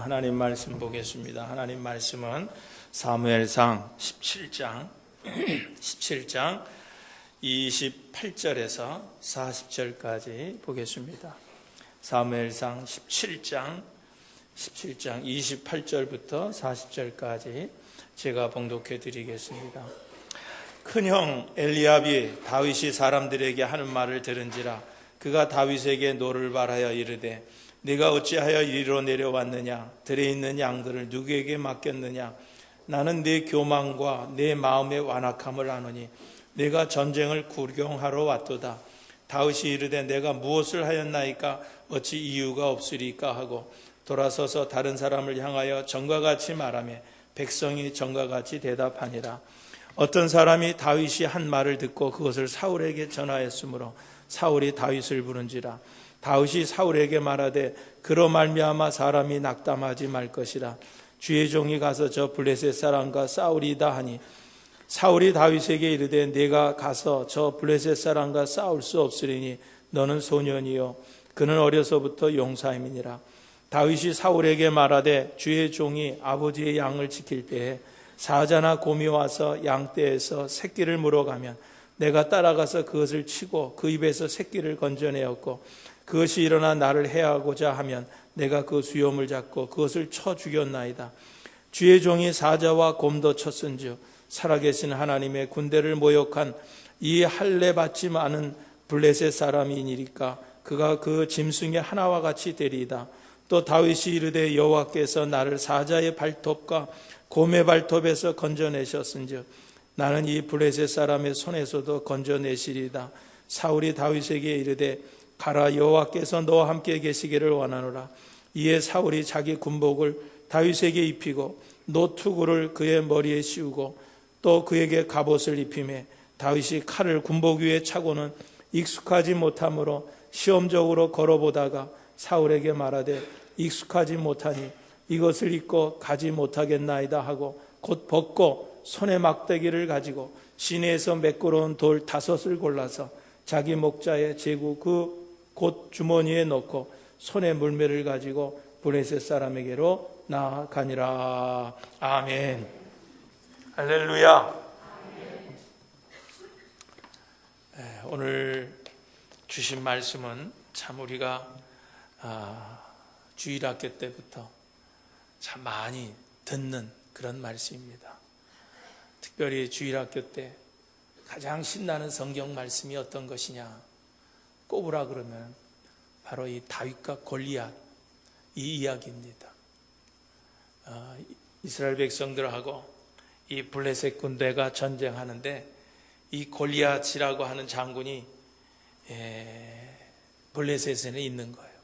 하나님 말씀 보겠습니다. 하나님 말씀은 사무엘상 17장 28절에서 40절까지 보겠습니다. 사무엘상 17장 28절부터 40절까지 제가 봉독해 드리겠습니다. 큰형 엘리압이 다윗이 사람들에게 하는 말을 들은지라 그가 다윗에게 노를 바라여 이르되 네가 어찌하여 이리로 내려왔느냐? 들에 있는 양들을 누구에게 맡겼느냐? 나는 네 교만과 네 마음의 완악함을 아노니 내가 전쟁을 구경하러 왔도다. 다윗이 이르되 내가 무엇을 하였나이까? 어찌 이유가 없으리까? 하고 돌아서서 다른 사람을 향하여 전과 같이 말하며 백성이 전과 같이 대답하니라. 어떤 사람이 다윗이 한 말을 듣고 그것을 사울에게 전하였으므로 사울이 다윗을 부른지라. 다윗이 사울에게 말하되 그로 말미암아 사람이 낙담하지 말 것이라. 주의 종이 가서 저 블레셋 사람과 싸우리이다 하니 사울이 다윗에게 이르되 네가 가서 저 블레셋 사람과 싸울 수 없으리니 너는 소년이요 그는 어려서부터 용사임이니라. 다윗이 사울에게 말하되 주의 종이 아버지의 양을 지킬 때에 사자나 곰이 와서 양떼에서 새끼를 물어가면 내가 따라가서 그것을 치고 그 입에서 새끼를 건져내었고 그것이 일어나 나를 해하고자 하면 내가 그 수염을 잡고 그것을 쳐 죽였나이다. 주의 종이 사자와 곰도 쳤은즉 살아계신 하나님의 군대를 모욕한 이 할례 받지 않은 블레셋 사람이니까 그가 그 짐승의 하나와 같이 되리이다. 또 다윗이 이르되 여호와께서 나를 사자의 발톱과 곰의 발톱에서 건져내셨은즉 나는 이 블레셋 사람의 손에서도 건져내시리이다. 사울이 다윗에게 이르되 가라 여호와께서 너와 함께 계시기를 원하노라. 이에 사울이 자기 군복을 다윗에게 입히고 노투구를 그의 머리에 씌우고 또 그에게 갑옷을 입히매 다윗이 칼을 군복 위에 차고는 익숙하지 못하므로 시험적으로 걸어보다가 사울에게 말하되 익숙하지 못하니 이것을 입고 가지 못하겠나이다 하고 곧 벗고 손에 막대기를 가지고 시내에서 매끄러운 돌 5을 골라서 자기 목자의 제구 그 곧 주머니에 넣고 손에 물매를 가지고 블레셋 사람에게로 나아가니라. 아멘. 할렐루야. 오늘 주신 말씀은 참 우리가 주일학교 때부터 참 많이 듣는 그런 말씀입니다. 특별히 주일학교 때 가장 신나는 성경 말씀이 어떤 것이냐 꼽으라 그러면 바로 이 다윗과 골리앗 이 이야기입니다. 이스라엘 백성들하고 이 블레셋 군대가 전쟁하는데 이 골리앗이라고 하는 장군이 블레셋에는 있는 거예요.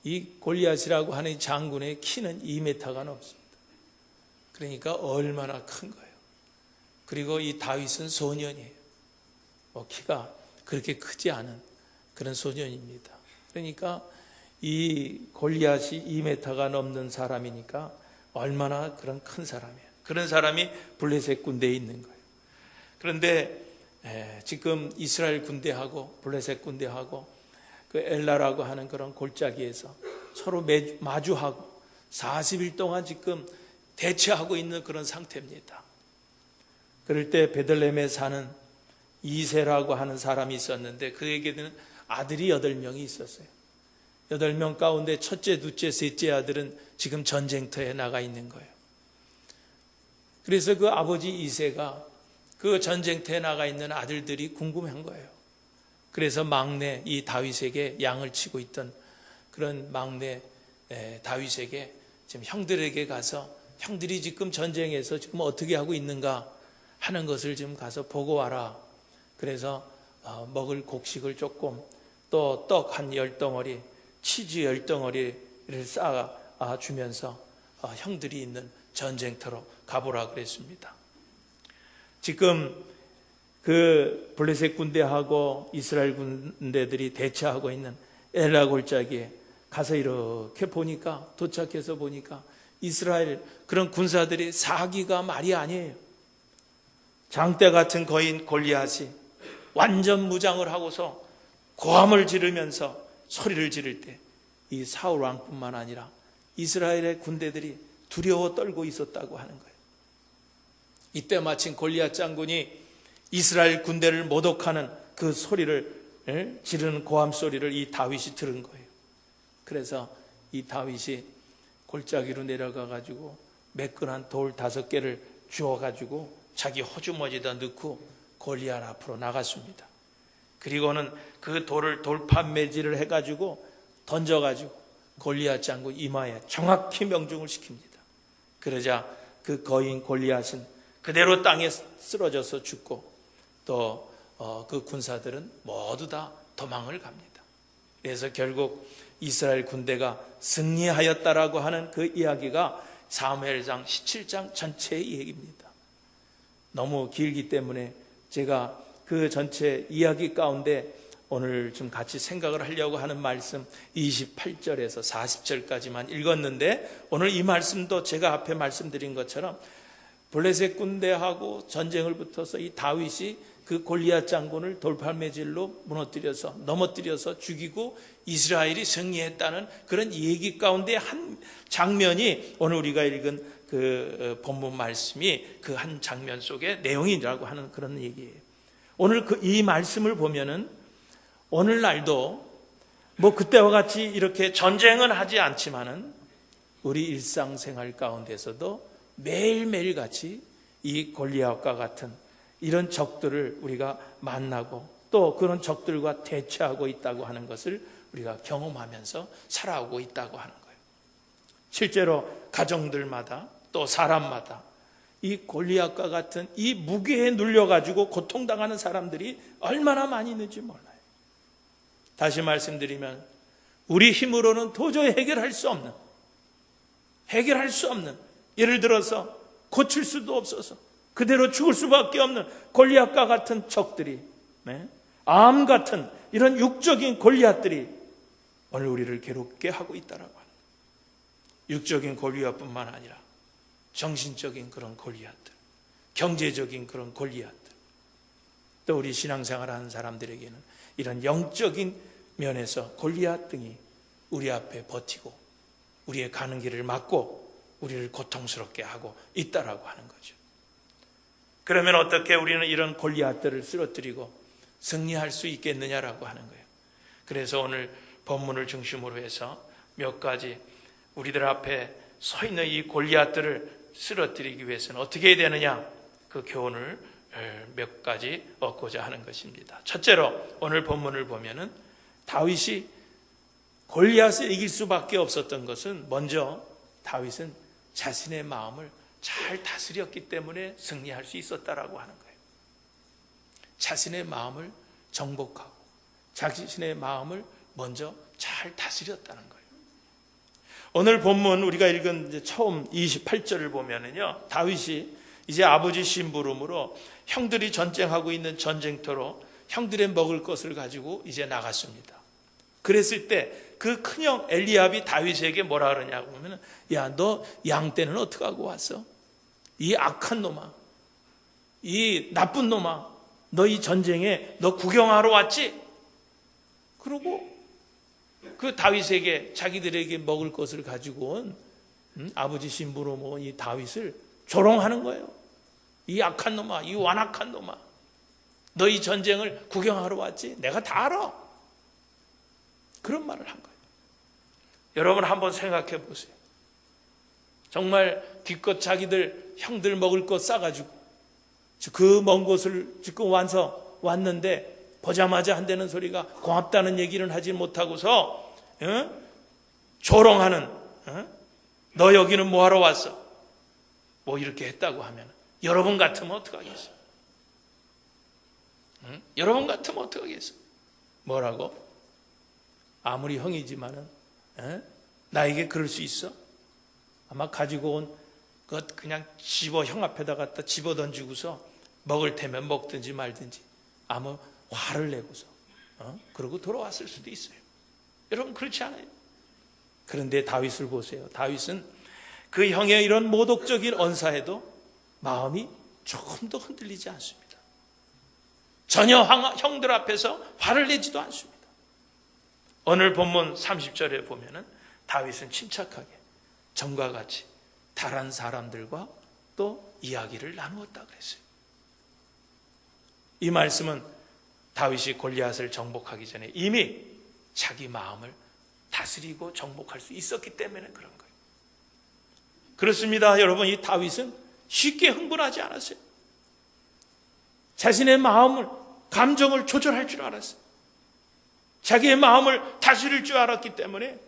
이 골리앗이라고 하는 이 장군의 키는 2m가 넘습니다. 그러니까 얼마나 큰 거예요. 그리고 이 다윗은 소년이에요. 키가 그렇게 크지 않은 그런 소년입니다. 그러니까 이 골리앗이 2m가 넘는 사람이니까 얼마나 그런 큰 사람이에요. 그런 사람이 블레셋 군대에 있는 거예요. 그런데 지금 이스라엘 군대하고 블레셋 군대하고 그 엘라라고 하는 그런 골짜기에서 서로 마주하고 40일 동안 지금 대치하고 있는 그런 상태입니다. 그럴 때 베들레헴에 사는 이세라고 하는 사람이 있었는데 그에게는 아들이 8명이 있었어요. 8명 가운데 첫째, 둘째, 셋째 아들은 지금 전쟁터에 나가 있는 거예요. 그래서 그 아버지 이세가 그 전쟁터에 나가 있는 아들들이 궁금한 거예요. 그래서 막내 이 다윗에게 양을 치고 있던 그런 막내 다윗에게 지금 형들에게 가서 형들이 지금 전쟁에서 지금 어떻게 하고 있는가 하는 것을 좀 가서 보고 와라. 그래서 먹을 곡식을 조금 또 떡 한 10덩어리 치즈 10덩어리를 쌓아 주면서 형들이 있는 전쟁터로 가보라 그랬습니다. 지금 그 블레셋 군대하고 이스라엘 군대들이 대치하고 있는 엘라 골짜기에 가서 이렇게 보니까 도착해서 보니까 이스라엘 그런 군사들이 사기가 말이 아니에요. 장대 같은 거인 골리앗이 완전 무장을 하고서 고함을 지르면서 소리를 지를 때 이 사울 왕뿐만 아니라 이스라엘의 군대들이 두려워 떨고 있었다고 하는 거예요. 이때 마침 골리앗 장군이 이스라엘 군대를 모독하는 그 소리를 지르는 고함 소리를 이 다윗이 들은 거예요. 그래서 이 다윗이 골짜기로 내려가 가지고 매끈한 돌 5개를 주워 가지고 자기 호주머니에다 넣고 골리앗 앞으로 나갔습니다. 그리고는 그 돌을 돌판매질을 해 가지고 던져 가지고 골리앗 장군 이마에 정확히 명중을 시킵니다. 그러자 그 거인 골리앗은 그대로 땅에 쓰러져서 죽고 또 그 군사들은 모두 다 도망을 갑니다. 그래서 결국 이스라엘 군대가 승리하였다라고 하는 그 이야기가 사무엘상 17장 전체의 얘기입니다. 너무 길기 때문에 제가 그 전체 이야기 가운데 오늘 좀 같이 생각을 하려고 하는 말씀 28절에서 40절까지만 읽었는데, 오늘 이 말씀도 제가 앞에 말씀드린 것처럼 블레셋 군대하고 전쟁을 붙어서 이 다윗이 그 골리앗 장군을 돌팔매질로 넘어뜨려서 죽이고 이스라엘이 승리했다는 그런 얘기 가운데 한 장면이 오늘 우리가 읽은 그 본문 말씀이 그 한 장면 속의 내용이라고 하는 그런 얘기예요. 오늘 이 말씀을 보면은 오늘날도 뭐 그때와 같이 이렇게 전쟁은 하지 않지만은 우리 일상생활 가운데서도 매일매일 같이 이 골리앗과 같은 이런 적들을 우리가 만나고 또 그런 적들과 대처하고 있다고 하는 것을 우리가 경험하면서 살아오고 있다고 하는 거예요. 실제로 가정들마다 또 사람마다 이 골리앗과 같은 이 무게에 눌려가지고 고통당하는 사람들이 얼마나 많이 있는지 몰라요. 다시 말씀드리면 우리 힘으로는 도저히 해결할 수 없는, 예를 들어서 고칠 수도 없어서 그대로 죽을 수밖에 없는 골리앗과 같은 적들이, 암 같은 이런 육적인 골리앗들이 오늘 우리를 괴롭게 하고 있다라고 하는, 육적인 골리앗뿐만 아니라 정신적인 그런 골리앗들, 경제적인 그런 골리앗들, 또 우리 신앙생활하는 사람들에게는 이런 영적인 면에서 골리앗 등이 우리 앞에 버티고 우리의 가는 길을 막고 우리를 고통스럽게 하고 있다라고 하는 거죠. 그러면 어떻게 우리는 이런 골리앗들을 쓰러뜨리고 승리할 수 있겠느냐라고 하는 거예요. 그래서 오늘 본문을 중심으로 해서 몇 가지 우리들 앞에 서 있는 이 골리앗들을 쓰러뜨리기 위해서는 어떻게 해야 되느냐, 그 교훈을 몇 가지 얻고자 하는 것입니다. 첫째로 오늘 본문을 보면은 다윗이 골리앗을 이길 수밖에 없었던 것은, 먼저 다윗은 자신의 마음을 잘 다스렸기 때문에 승리할 수 있었다라고 하는 거예요. 자신의 마음을 정복하고 자신의 마음을 먼저 잘 다스렸다는 거예요. 오늘 본문 우리가 읽은 이제 처음 28절을 보면은요, 다윗이 이제 아버지 심부름으로 형들이 전쟁하고 있는 전쟁터로 형들의 먹을 것을 가지고 이제 나갔습니다. 그랬을 때 그 큰형 엘리압이 다윗에게 뭐라 그러냐고 하면, 야, 너 양 떼는 어떻게 하고 왔어? 이 악한 놈아, 이 나쁜 놈아, 너 이 전쟁에 너 구경하러 왔지? 그러고 그 다윗에게 자기들에게 먹을 것을 가지고 온 아버지 심부름 온 이 다윗을 조롱하는 거예요. 이 악한 놈아, 이 완악한 놈아, 너 이 전쟁을 구경하러 왔지? 내가 다 알아. 그런 말을 한 거예요. 여러분 한번 생각해 보세요. 정말 기껏 자기들 형들 먹을 것 싸가지고 그 먼 곳을 지금 왔는데 보자마자 한다는 소리가 고맙다는 얘기는 하지 못하고서 조롱하는, 너 여기는 뭐하러 왔어? 뭐 이렇게 했다고 하면 여러분 같으면 어떡하겠어요? 여러분 같으면 어떡하겠어요? 뭐라고? 아무리 형이지만은 나에게 그럴 수 있어? 아마 가지고 온 것 그냥 형 앞에다 갖다 집어 던지고서 먹을 테면 먹든지 말든지 아무 화를 내고서 그러고 돌아왔을 수도 있어요. 여러분 그렇지 않아요? 그런데 다윗을 보세요. 다윗은 그 형의 이런 모독적인 언사에도 마음이 조금도 흔들리지 않습니다. 전혀 형들 앞에서 화를 내지도 않습니다. 오늘 본문 30절에 보면은 다윗은 침착하게 전과 같이 다른 사람들과 또 이야기를 나누었다 그랬어요. 이 말씀은 다윗이 골리앗을 정복하기 전에 이미 자기 마음을 다스리고 정복할 수 있었기 때문에 그런 거예요. 그렇습니다. 여러분, 이 다윗은 쉽게 흥분하지 않았어요. 자신의 마음을, 감정을 조절할 줄 알았어요. 자기의 마음을 다스릴 줄 알았기 때문에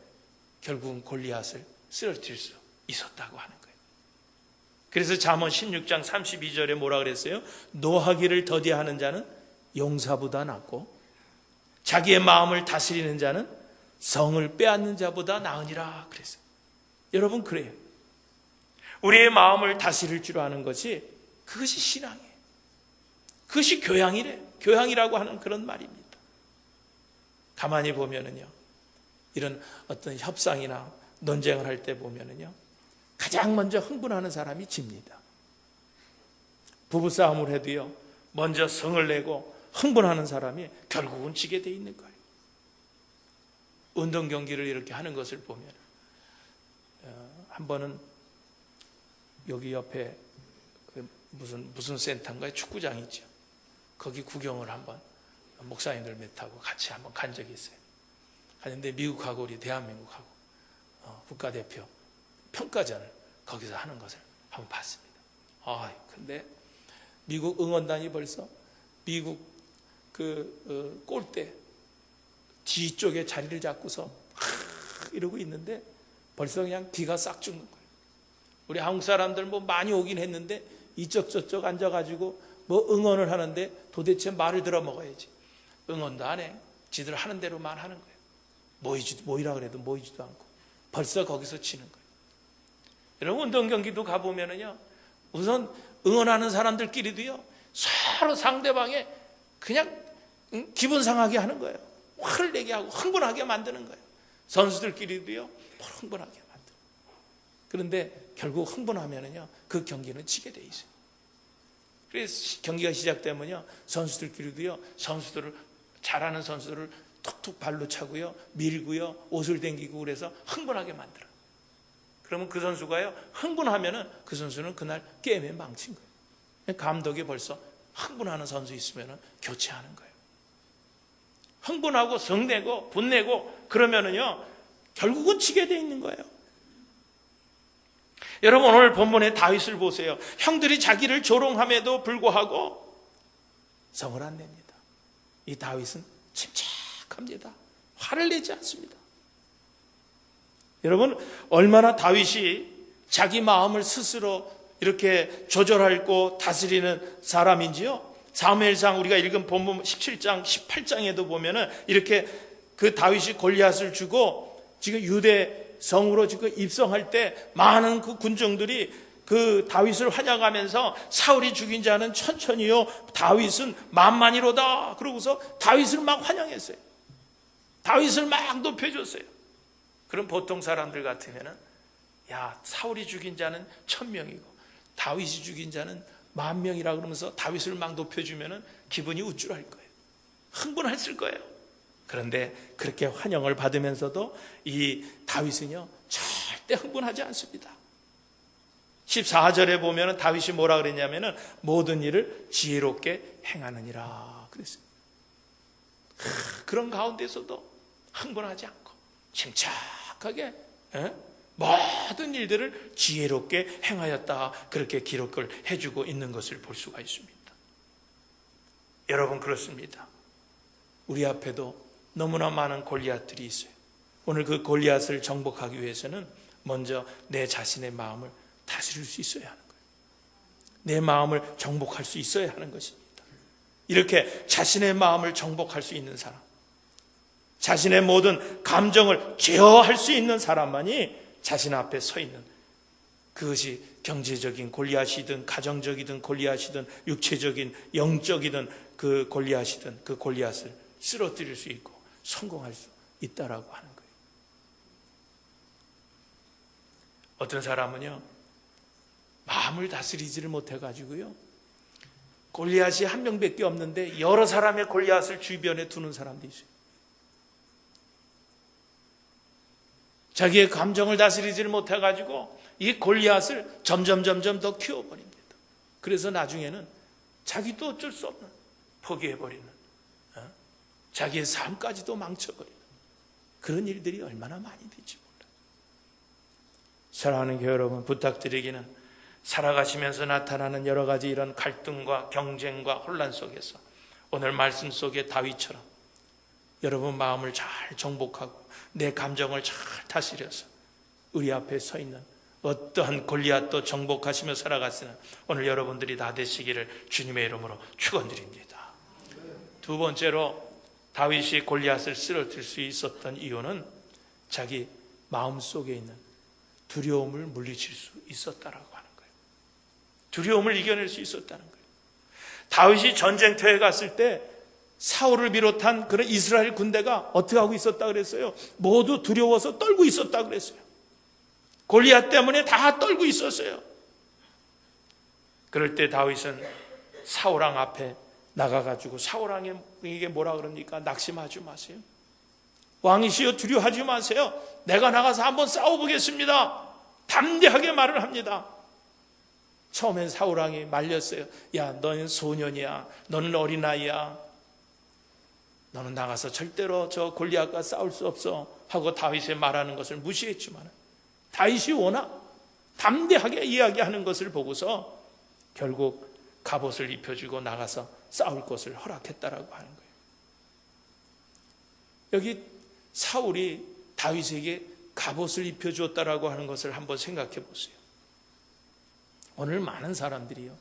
결국은 골리앗을 쓰러뜨릴 수 있었다고 하는 거예요. 그래서 잠언 16장 32절에 뭐라 그랬어요? 노하기를 더디하는 자는 용사보다 낫고 자기의 마음을 다스리는 자는 성을 빼앗는 자보다 나으니라 그랬어요. 여러분, 그래요. 우리의 마음을 다스릴 줄 아는 것이, 그것이 신앙이에요. 그것이 교양이래. 교양이라고 하는 그런 말입니다. 가만히 보면은요, 이런 어떤 협상이나 논쟁을 할 때 보면은요, 가장 먼저 흥분하는 사람이 집니다. 부부싸움을 해도요, 먼저 성을 내고 흥분하는 사람이 결국은 지게 돼 있는 거예요. 운동 경기를 이렇게 하는 것을 보면, 한 번은 여기 옆에 무슨 센터인가요? 축구장이 있죠. 거기 구경을 한번 목사님들 몇하고 같이 한번 간 적이 있어요. 갔는데 미국하고 우리 대한민국하고 국가대표 평가전을 거기서 하는 것을 한번 봤습니다. 근데 미국 응원단이 벌써 미국 골대 뒤쪽에 자리를 잡고서 이러고 있는데 벌써 그냥 기가 싹 죽는 거예요. 우리 한국 사람들 뭐 많이 오긴 했는데 이쪽 저쪽 앉아가지고 뭐 응원을 하는데 도대체 말을 들어 먹어야지. 응원도 안 해. 지들 하는 대로만 하는 거예요. 모이라 그래도 모이지도 않고 벌써 거기서 치는 거예요. 여러분, 운동 경기도 가보면은요, 우선 응원하는 사람들끼리도요, 서로 상대방의 그냥 기분 상하게 하는 거예요. 화를 내게 하고 흥분하게 만드는 거예요. 선수들끼리도요, 흥분하게 만들어요. 그런데 결국 흥분하면은요, 그 경기는 지게 돼 있어요. 그래서 경기가 시작되면요, 선수들끼리도요, 잘하는 선수들을 툭툭 발로 차고요, 밀고요, 옷을 당기고 그래서 흥분하게 만들어요. 그러면 그 선수가요, 흥분하면은 그 선수는 그날 게임에 망친 거예요. 감독이 벌써 흥분하는 선수 있으면은 교체하는 거예요. 흥분하고 성내고 분내고 그러면은요, 결국은 지게 돼 있는 거예요. 여러분, 오늘 본문의 다윗을 보세요. 형들이 자기를 조롱함에도 불구하고 성을 안 냅니다. 이 다윗은 침착합니다. 화를 내지 않습니다. 여러분, 얼마나 다윗이 자기 마음을 스스로 이렇게 조절하고 다스리는 사람인지요, 사무엘상 우리가 읽은 본문 17장 18장에도 보면은 이렇게 그 다윗이 골리앗을 주고 지금 유대 성으로 지금 입성할 때 많은 그 군중들이 그 다윗을 환영하면서 사울이 죽인 자는 천천히요, 다윗은 만만이로다. 그러고서 다윗을 막 환영했어요. 다윗을 막 높여줬어요. 그럼 보통 사람들 같으면은, 야, 사울이 죽인 자는 1000명이고 다윗이 죽인 자는 10,000명이라 그러면서 다윗을 막 높여주면은 기분이 우쭐할 거예요. 흥분했을 거예요. 그런데 그렇게 환영을 받으면서도 이 다윗은요, 절대 흥분하지 않습니다. 14절에 보면 다윗이 뭐라 그랬냐면은 모든 일을 지혜롭게 행하느니라 그랬어요. 그런 가운데서도 흥분하지 않고 침착하게 모든 일들을 지혜롭게 행하였다, 그렇게 기록을 해주고 있는 것을 볼 수가 있습니다. 여러분, 그렇습니다. 우리 앞에도 너무나 많은 골리앗들이 있어요. 오늘 그 골리앗을 정복하기 위해서는 먼저 내 자신의 마음을 다스릴 수 있어야 하는 거예요. 내 마음을 정복할 수 있어야 하는 것입니다. 이렇게 자신의 마음을 정복할 수 있는 사람, 자신의 모든 감정을 제어할 수 있는 사람만이 자신 앞에 서 있는, 그것이 경제적인 골리앗이든 가정적이든 골리앗이든 육체적인 영적이든 그 골리앗이든 그 골리앗을 쓰러뜨릴 수 있고 성공할 수 있다라고 하는 거예요. 어떤 사람은요, 마음을 다스리지를 못해가지고요, 골리앗이 한 명밖에 없는데 여러 사람의 골리앗을 주변에 두는 사람도 있어요. 자기의 감정을 다스리지를 못해가지고 이 골리앗을 점점 더 키워버립니다. 그래서 나중에는 자기도 어쩔 수 없는 포기해버리는, 자기의 삶까지도 망쳐버리는 그런 일들이 얼마나 많이 될지 몰라요. 사랑하는 교회 여러분, 부탁드리기는 살아가시면서 나타나는 여러 가지 이런 갈등과 경쟁과 혼란 속에서 오늘 말씀 속의 다윗처럼 여러분 마음을 잘 정복하고 내 감정을 잘 다스려서 우리 앞에 서 있는 어떠한 골리앗도 정복하시며 살아가시는 오늘 여러분들이 다 되시기를 주님의 이름으로 축원드립니다. 두 번째로 다윗이 골리앗을 쓰러뜨릴 수 있었던 이유는 자기 마음속에 있는 두려움을 물리칠 수 있었다라고 하는 거예요. 두려움을 이겨낼 수 있었다는 거예요. 다윗이 전쟁터에 갔을 때 사울을 비롯한 그런 이스라엘 군대가 어떻게 하고 있었다 그랬어요? 모두 두려워서 떨고 있었다 그랬어요. 골리앗 때문에 다 떨고 있었어요. 그럴 때 다윗은 사울왕 앞에 나가가지고 사울왕에게 뭐라 그럽니까? 낙심하지 마세요. 왕이시여 두려워하지 마세요. 내가 나가서 한번 싸워보겠습니다. 담대하게 말을 합니다. 처음엔 사울왕이 말렸어요. 야, 너는 소년이야. 너는 어린아이야. 너는 나가서 절대로 저 골리앗과 싸울 수 없어 하고 다윗의 말하는 것을 무시했지만 다윗이 워낙 담대하게 이야기하는 것을 보고서 결국 갑옷을 입혀주고 나가서 싸울 것을 허락했다라고 하는 거예요. 여기 사울이 다윗에게 갑옷을 입혀주었다라고 하는 것을 한번 생각해 보세요. 오늘 많은 사람들이요,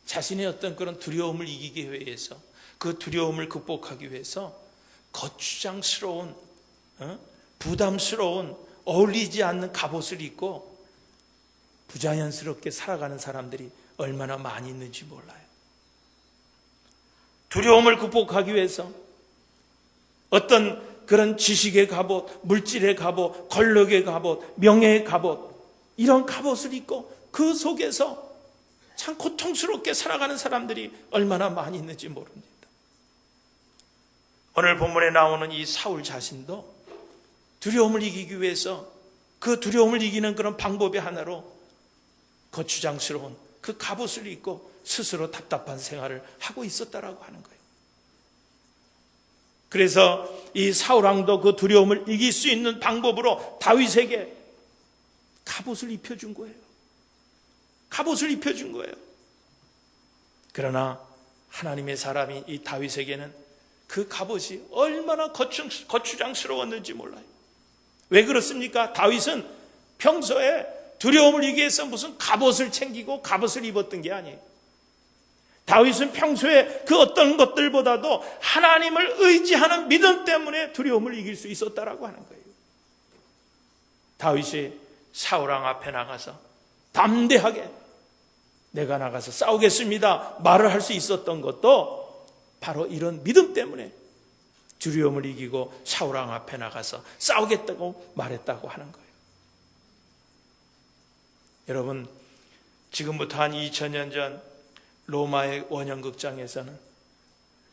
자신의 어떤 그런 두려움을 이기기 위해서, 그 두려움을 극복하기 위해서 거추장스러운, 부담스러운, 어울리지 않는 갑옷을 입고 부자연스럽게 살아가는 사람들이 얼마나 많이 있는지 몰라요. 두려움을 극복하기 위해서 어떤 그런 지식의 갑옷, 물질의 갑옷, 권력의 갑옷, 명예의 갑옷, 이런 갑옷을 입고 그 속에서 참 고통스럽게 살아가는 사람들이 얼마나 많이 있는지 모릅니다. 오늘 본문에 나오는 이 사울 자신도 두려움을 이기기 위해서 그 두려움을 이기는 그런 방법의 하나로 거추장스러운 그 갑옷을 입고 스스로 답답한 생활을 하고 있었다라고 하는 거예요. 그래서 이 사울왕도 그 두려움을 이길 수 있는 방법으로 다윗에게 갑옷을 입혀준 거예요. 갑옷을 입혀준 거예요. 그러나 하나님의 사람이 이 다윗에게는 그 갑옷이 얼마나 거추장스러웠는지 몰라요. 왜 그렇습니까? 다윗은 평소에 두려움을 이기기 위해서 무슨 갑옷을 챙기고 갑옷을 입었던 게 아니에요. 다윗은 평소에 그 어떤 것들보다도 하나님을 의지하는 믿음 때문에 두려움을 이길 수 있었다라고 하는 거예요. 다윗이 사울왕 앞에 나가서 담대하게 내가 나가서 싸우겠습니다 말을 할 수 있었던 것도 바로 이런 믿음 때문에 두려움을 이기고 사울왕 앞에 나가서 싸우겠다고 말했다고 하는 거예요. 여러분, 지금부터 한 2000년 전 로마의 원형극장에서는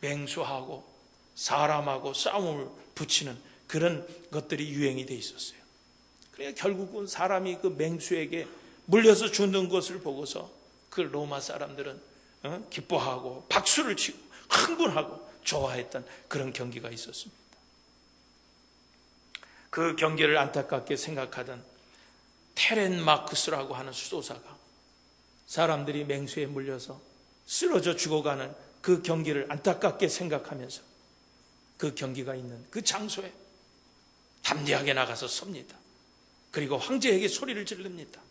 맹수하고 사람하고 싸움을 붙이는 그런 것들이 유행이 돼 있었어요. 그러니까 결국은 사람이 그 맹수에게 물려서 죽는 것을 보고서 그 로마 사람들은 기뻐하고 박수를 치고 흥분하고 좋아했던 그런 경기가 있었습니다. 그 경기를 안타깝게 생각하던 테렌마크스라고 하는 수도사가 사람들이 맹수에 물려서 쓰러져 죽어가는 그 경기를 안타깝게 생각하면서 그 경기가 있는 그 장소에 담대하게 나가서 섭니다. 그리고 황제에게 소리를 지릅니다.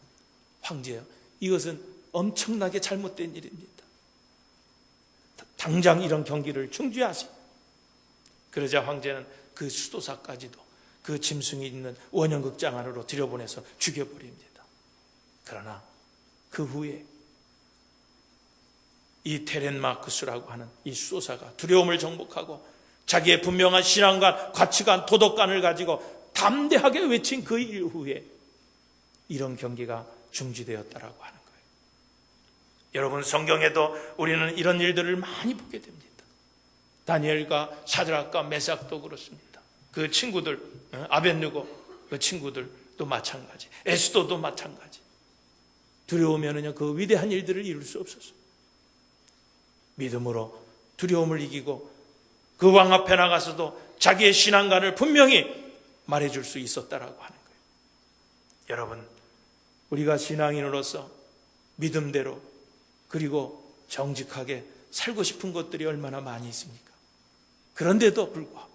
황제요, 이것은 엄청나게 잘못된 일입니다. 당장 이런 경기를 중지하세요. 그러자 황제는 그 수도사까지도 그 짐승이 있는 원형극장 안으로 들여보내서 죽여버립니다. 그러나 그 후에 이 테렌마크스라고 하는 이 수도사가 두려움을 정복하고 자기의 분명한 신앙관, 가치관, 도덕관을 가지고 담대하게 외친 그 일 후에 이런 경기가 중지되었다라고 하는 거예요. 여러분, 성경에도 우리는 이런 일들을 많이 보게 됩니다. 다니엘과 사드락과 메삭도 그렇습니다. 그 친구들 아벳느고 그 친구들도 마찬가지, 에스더도 마찬가지. 두려우면은요 그 위대한 일들을 이룰 수 없었어. 믿음으로 두려움을 이기고 그 왕 앞에 나가서도 자기의 신앙관을 분명히 말해줄 수 있었다라고 하는 거예요. 여러분, 우리가 신앙인으로서 믿음대로 그리고 정직하게 살고 싶은 것들이 얼마나 많이 있습니까? 그런데도 불구하고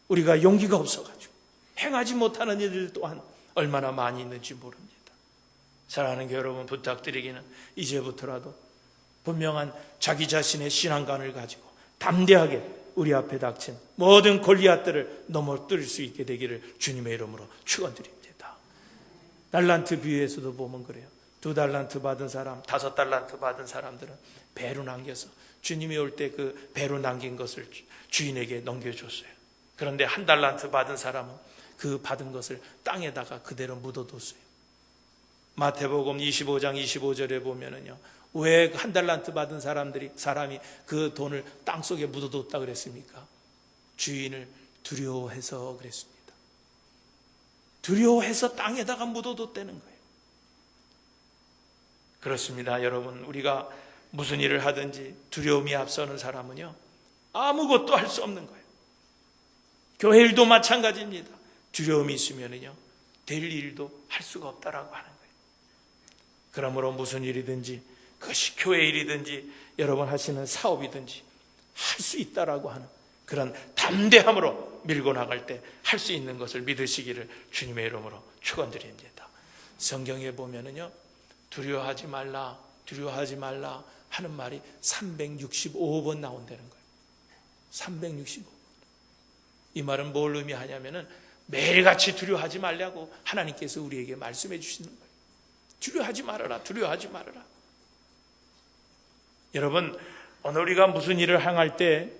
우리가 용기가 없어가지고 행하지 못하는 일들 또한 얼마나 많이 있는지 모릅니다. 사랑하는 게 여러분, 부탁드리기는 이제부터라도 분명한 자기 자신의 신앙관을 가지고 담대하게 우리 앞에 닥친 모든 골리앗들을 넘어뜨릴 수 있게 되기를 주님의 이름으로 축원드립니다. 달란트 비유에서도 보면 그래요. 2달란트 받은 사람, 5달란트 받은 사람들은 배로 남겨서 주님이 올 때 그 배로 남긴 것을 주인에게 넘겨줬어요. 그런데 1달란트 받은 사람은 그 받은 것을 땅에다가 그대로 묻어뒀어요. 마태복음 25장 25절에 보면은요, 왜 1달란트 받은 사람이 그 돈을 땅속에 묻어뒀다 그랬습니까? 주인을 두려워해서 그랬습니다. 두려워해서 땅에다가 묻어뒀다는 거예요. 그렇습니다. 여러분, 우리가 무슨 일을 하든지 두려움이 앞서는 사람은요 아무것도 할 수 없는 거예요. 교회 일도 마찬가지입니다. 두려움이 있으면은요 될 일도 할 수가 없다라고 하는 거예요. 그러므로 무슨 일이든지, 그것이 교회 일이든지 여러분 하시는 사업이든지 할 수 있다라고 하는 그런 담대함으로 밀고 나갈 때 할 수 있는 것을 믿으시기를 주님의 이름으로 축원드립니다. 성경에 보면은요 두려워하지 말라 하는 말이 365번 나온다는 거예요. 365번. 이 말은 뭘 의미하냐면은 매일같이 두려워하지 말라고 하나님께서 우리에게 말씀해 주시는 거예요. 두려워하지 말아라, 두려워하지 말아라. 여러분, 오늘 우리가 무슨 일을 행할 때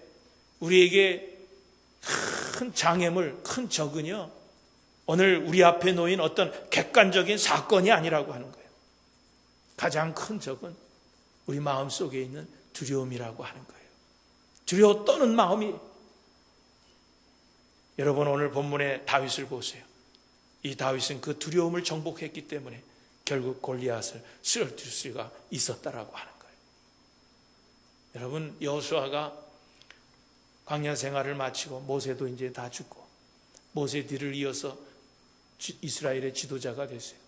우리에게 큰 장애물, 큰 적은요 오늘 우리 앞에 놓인 어떤 객관적인 사건이 아니라고 하는 거예요. 가장 큰 적은 우리 마음속에 있는 두려움이라고 하는 거예요. 두려워 떠는 마음이. 여러분, 오늘 본문의 다윗을 보세요. 이 다윗은 그 두려움을 정복했기 때문에 결국 골리앗을 쓰러뜨릴 수가 있었다라고 하는 거예요. 여러분, 여호수아가 광야 생활을 마치고 모세도 이제 다 죽고 모세 뒤를 이어서 이스라엘의 지도자가 됐어요.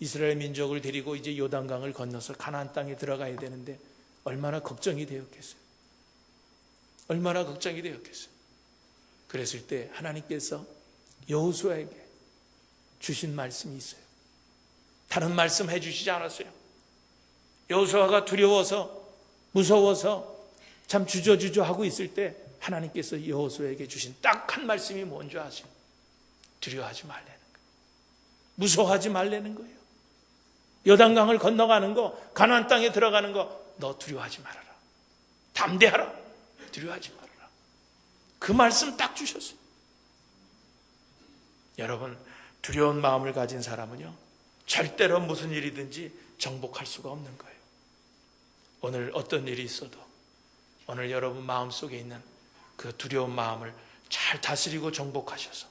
이스라엘 민족을 데리고 이제 요단강을 건너서 가나안 땅에 들어가야 되는데 얼마나 걱정이 되었겠어요. 얼마나 걱정이 되었겠어요. 그랬을 때 하나님께서 여호수아에게 주신 말씀이 있어요. 다른 말씀 해주시지 않았어요. 여호수아가 두려워서 무서워서 참 주저주저 하고 있을 때 하나님께서 여호수아에게 주신 딱 한 말씀이 뭔지 아세요? 두려워하지 말라는 거예요. 무서워하지 말라는 거예요. 요단강을 건너가는 거, 가나안 땅에 들어가는 거, 너 두려워하지 말아라. 담대하라. 두려워하지 말아라. 그 말씀 딱 주셨어요. 여러분, 두려운 마음을 가진 사람은요 절대로 무슨 일이든지 정복할 수가 없는 거예요. 오늘 어떤 일이 있어도 오늘 여러분 마음속에 있는 그 두려운 마음을 잘 다스리고 정복하셔서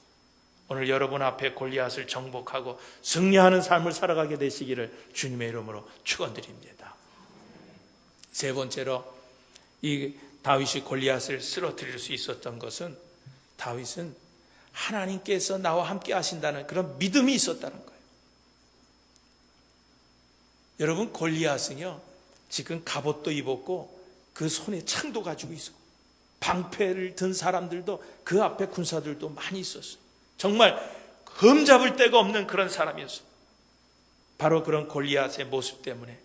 오늘 여러분 앞에 골리앗을 정복하고 승리하는 삶을 살아가게 되시기를 주님의 이름으로 축원드립니다. 세 번째로 이 다윗이 골리앗을 쓰러뜨릴 수 있었던 것은 다윗은 하나님께서 나와 함께 하신다는 그런 믿음이 있었다는 거예요. 여러분, 골리앗은요 지금 갑옷도 입었고 그 손에 창도 가지고 있었고 방패를 든 사람들도 그 앞에 군사들도 많이 있었어요. 정말 흠잡을 데가 없는 그런 사람이었어요. 바로 그런 골리앗의 모습 때문에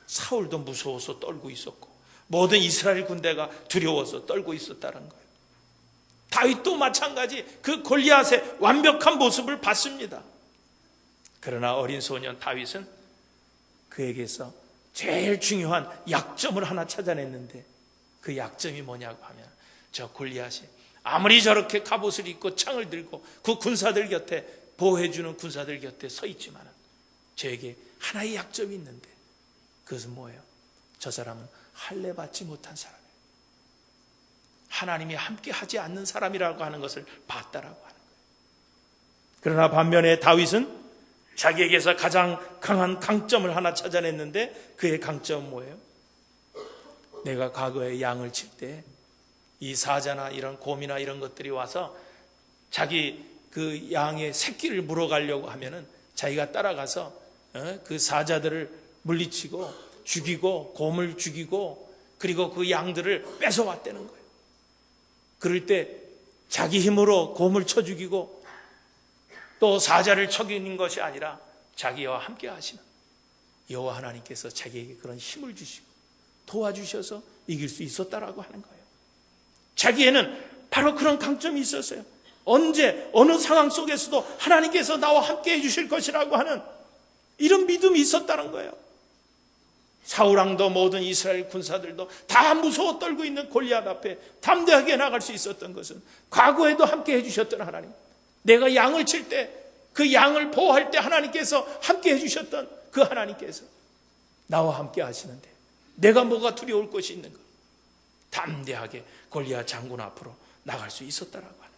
사울도 무서워서 떨고 있었고 모든 이스라엘 군대가 두려워서 떨고 있었다는 거예요. 다윗도 마찬가지 그 골리앗의 완벽한 모습을 봤습니다. 그러나 어린 소년 다윗은 그에게서 제일 중요한 약점을 하나 찾아냈는데 그 약점이 뭐냐고 하면 저 골리앗이 아무리 저렇게 갑옷을 입고 창을 들고 그 군사들 곁에 보호해주는 군사들 곁에 서 있지만 저에게 하나의 약점이 있는데 그것은 뭐예요? 저 사람은 할례 받지 못한 사람이에요. 하나님이 함께 하지 않는 사람이라고 하는 것을 봤다라고 하는 거예요. 그러나 반면에 다윗은 자기에게서 가장 강한 강점을 하나 찾아냈는데 그의 강점은 뭐예요? 내가 과거에 양을 칠 때 이 사자나 이런 곰이나 이런 것들이 와서 자기 그 양의 새끼를 물어가려고 하면은 자기가 따라가서 그 사자들을 물리치고 죽이고 곰을 죽이고 그리고 그 양들을 뺏어왔다는 거예요. 그럴 때 자기 힘으로 곰을 쳐 죽이고 또 사자를 쳐기는 것이 아니라 자기와 함께 하시는 여호와 하나님께서 자기에게 그런 힘을 주시고 도와주셔서 이길 수 있었다라고 하는 거예요. 자기에는 바로 그런 강점이 있었어요. 언제 어느 상황 속에서도 하나님께서 나와 함께 해주실 것이라고 하는 이런 믿음이 있었다는 거예요. 사울왕도 모든 이스라엘 군사들도 다 무서워 떨고 있는 골리앗 앞에 담대하게 나갈 수 있었던 것은 과거에도 함께 해주셨던 하나님, 내가 양을 칠 때 그 양을 보호할 때 하나님께서 함께 해주셨던 그 하나님께서 나와 함께 하시는데 내가 뭐가 두려울 것이 있는가? 담대하게 골리앗 장군 앞으로 나갈 수 있었다라고 하는 거예요.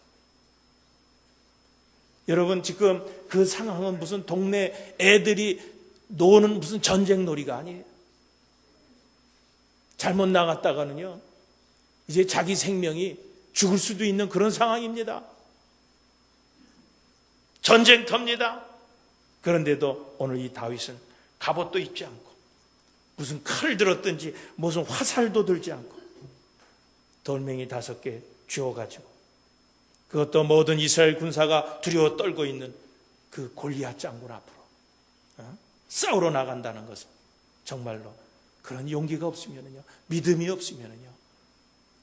여러분, 지금 그 상황은 무슨 동네 애들이 노는 무슨 전쟁 놀이가 아니에요. 잘못 나갔다가는요, 이제 자기 생명이 죽을 수도 있는 그런 상황입니다. 전쟁터입니다. 그런데도 오늘 이 다윗은 갑옷도 입지 않고 무슨 칼을 들었든지 무슨 화살도 들지 않고 돌멩이 5개 쥐어가지고 그것도 모든 이스라엘 군사가 두려워 떨고 있는 그 골리앗 장군 앞으로 싸우러 나간다는 것은 정말로 그런 용기가 없으면요, 믿음이 없으면요,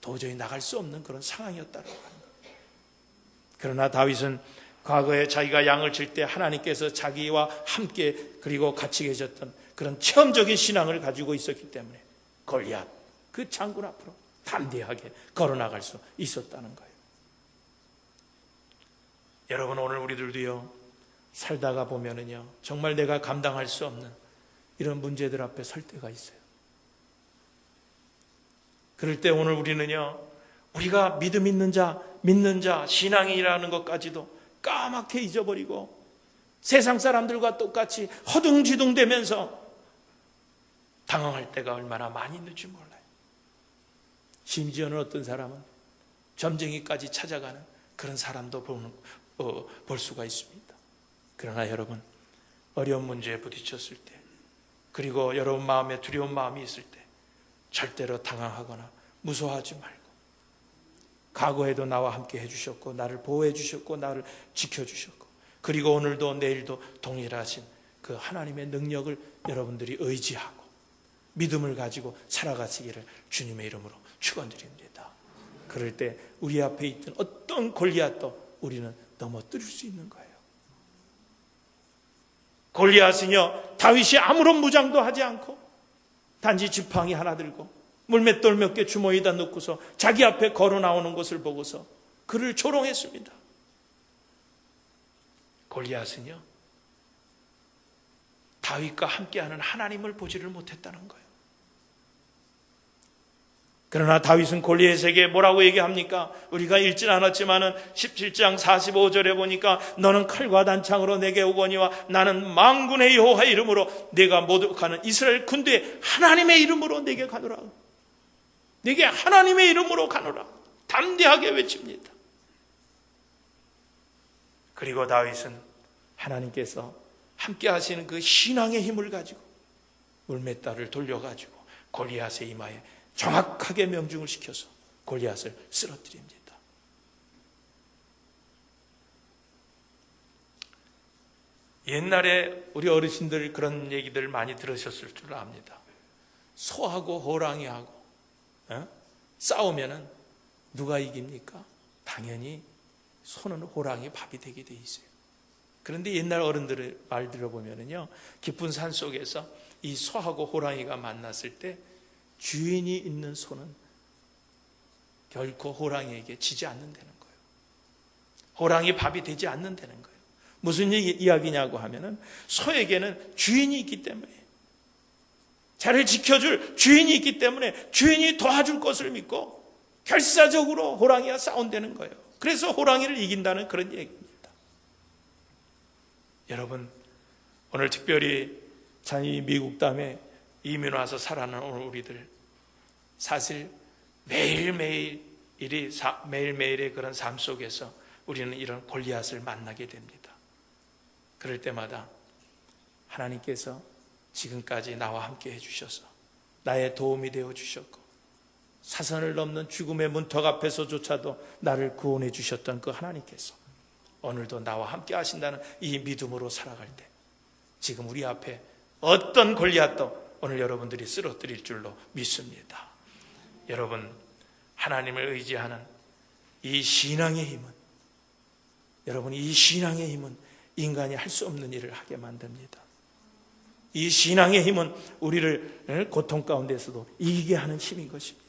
도저히 나갈 수 없는 그런 상황이었다고 하는 거예요. 그러나 다윗은 과거에 자기가 양을 칠 때 하나님께서 자기와 함께 그리고 같이 계셨던 그런 체험적인 신앙을 가지고 있었기 때문에 골리앗 그 장군 앞으로 담대하게 걸어나갈 수 있었다는 거예요. 여러분, 오늘 우리들도요, 살다가 보면은요, 정말 내가 감당할 수 없는 이런 문제들 앞에 설 때가 있어요. 그럴 때 오늘 우리는요, 우리가 믿음 있는 자, 믿는 자, 신앙이라는 것까지도 까맣게 잊어버리고 세상 사람들과 똑같이 허둥지둥대면서 당황할 때가 얼마나 많이 있는지 몰라요. 심지어는 어떤 사람은 점쟁이까지 찾아가는 그런 사람도 볼 수가 있습니다. 그러나 여러분, 어려운 문제에 부딪혔을 때, 그리고 여러분 마음에 두려운 마음이 있을 때 절대로 당황하거나 무서워하지 말고, 과거에도 나와 함께 해주셨고 나를 보호해 주셨고 나를 지켜주셨고, 그리고 오늘도 내일도 동일하신 그 하나님의 능력을 여러분들이 의지하고 믿음을 가지고 살아가시기를 주님의 이름으로 축원드립니다. 그럴 때 우리 앞에 있던 어떤 골리앗도 우리는 넘어뜨릴 수 있는 거예요. 골리앗은요, 다윗이 아무런 무장도 하지 않고 단지 지팡이 하나 들고 물맷돌 몇 개 주머니에다 넣고서 자기 앞에 걸어 나오는 것을 보고서 그를 조롱했습니다. 골리앗은요, 다윗과 함께하는 하나님을 보지를 못했다는 거예요. 그러나 다윗은 골리앗에게 뭐라고 얘기합니까? 우리가 읽진 않았지만은 17장 45절에 보니까 너는 칼과 단창으로 내게 오거니와 나는 만군의 여호와 이름으로 내가 모독하는 이스라엘 군대의 하나님의 이름으로 내게 가노라. 내게 하나님의 이름으로 가노라. 담대하게 외칩니다. 그리고 다윗은 하나님께서 함께 하시는 그 신앙의 힘을 가지고 물맷달을 돌려가지고 골리앗의 이마에 정확하게 명중을 시켜서 골리앗을 쓰러뜨립니다. 옛날에 우리 어르신들 그런 얘기들 많이 들으셨을 줄 압니다. 소하고 호랑이하고 싸우면은 누가 이깁니까? 당연히 소는 호랑이 밥이 되게 돼 있어요. 그런데 옛날 어른들의 말 들어보면은요, 깊은 산 속에서 이 소하고 호랑이가 만났을 때 주인이 있는 소는 결코 호랑이에게 지지 않는다는 거예요. 호랑이 밥이 되지 않는다는 거예요. 무슨 이야기냐고 하면은 소에게는 주인이 있기 때문에, 자를 지켜줄 주인이 있기 때문에 주인이 도와줄 것을 믿고 결사적으로 호랑이와 싸운다는 거예요. 그래서 호랑이를 이긴다는 그런 얘기입니다. 여러분, 오늘 특별히 이 미국 땅에 이민 와서 살아가는 오늘 우리들, 사실 매일매일의 그런 삶 속에서 우리는 이런 골리앗을 만나게 됩니다. 그럴 때마다 하나님께서 지금까지 나와 함께 해주셔서 나의 도움이 되어 주셨고, 사선을 넘는 죽음의 문턱 앞에서조차도 나를 구원해 주셨던 그 하나님께서 오늘도 나와 함께 하신다는 이 믿음으로 살아갈 때, 지금 우리 앞에 어떤 골리앗도 오늘 여러분들이 쓰러뜨릴 줄로 믿습니다. 여러분, 하나님을 의지하는 이 신앙의 힘은, 여러분, 이 신앙의 힘은 인간이 할 수 없는 일을 하게 만듭니다. 이 신앙의 힘은 우리를 고통 가운데서도 이기게 하는 힘인 것입니다.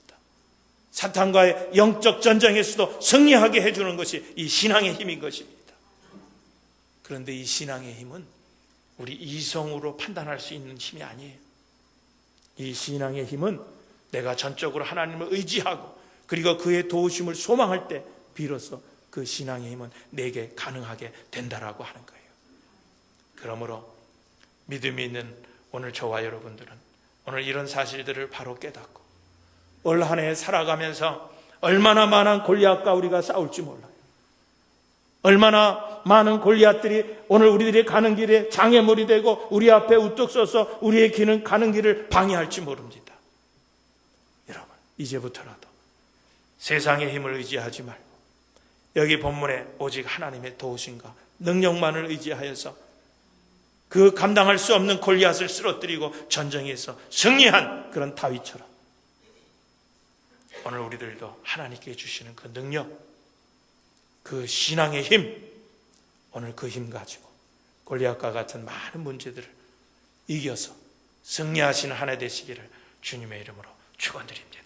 사탄과의 영적 전쟁에서도 승리하게 해주는 것이 이 신앙의 힘인 것입니다. 그런데 이 신앙의 힘은 우리 이성으로 판단할 수 있는 힘이 아니에요. 이 신앙의 힘은 내가 전적으로 하나님을 의지하고 그리고 그의 도우심을 소망할 때 비로소 그 신앙의 힘은 내게 가능하게 된다라고 하는 거예요. 그러므로 믿음이 있는 오늘 저와 여러분들은 오늘 이런 사실들을 바로 깨닫고 올 한 해 살아가면서 얼마나 많은 골리앗과 우리가 싸울지 몰라요. 얼마나 많은 골리앗들이 오늘 우리들이 가는 길에 장애물이 되고 우리 앞에 우뚝 서서 우리의 길은 가는 길을 방해할지 모릅니다. 여러분, 이제부터라도 세상의 힘을 의지하지 말고 여기 본문에 오직 하나님의 도우심과 능력만을 의지하여서 그 감당할 수 없는 골리앗을 쓰러뜨리고 전쟁에서 승리한 그런 다윗처럼 오늘 우리들도 하나님께 주시는 그 능력, 그 신앙의 힘, 오늘 그 힘 가지고 골리앗과 같은 많은 문제들을 이겨서 승리하시는 한 해 되시기를 주님의 이름으로 축원드립니다.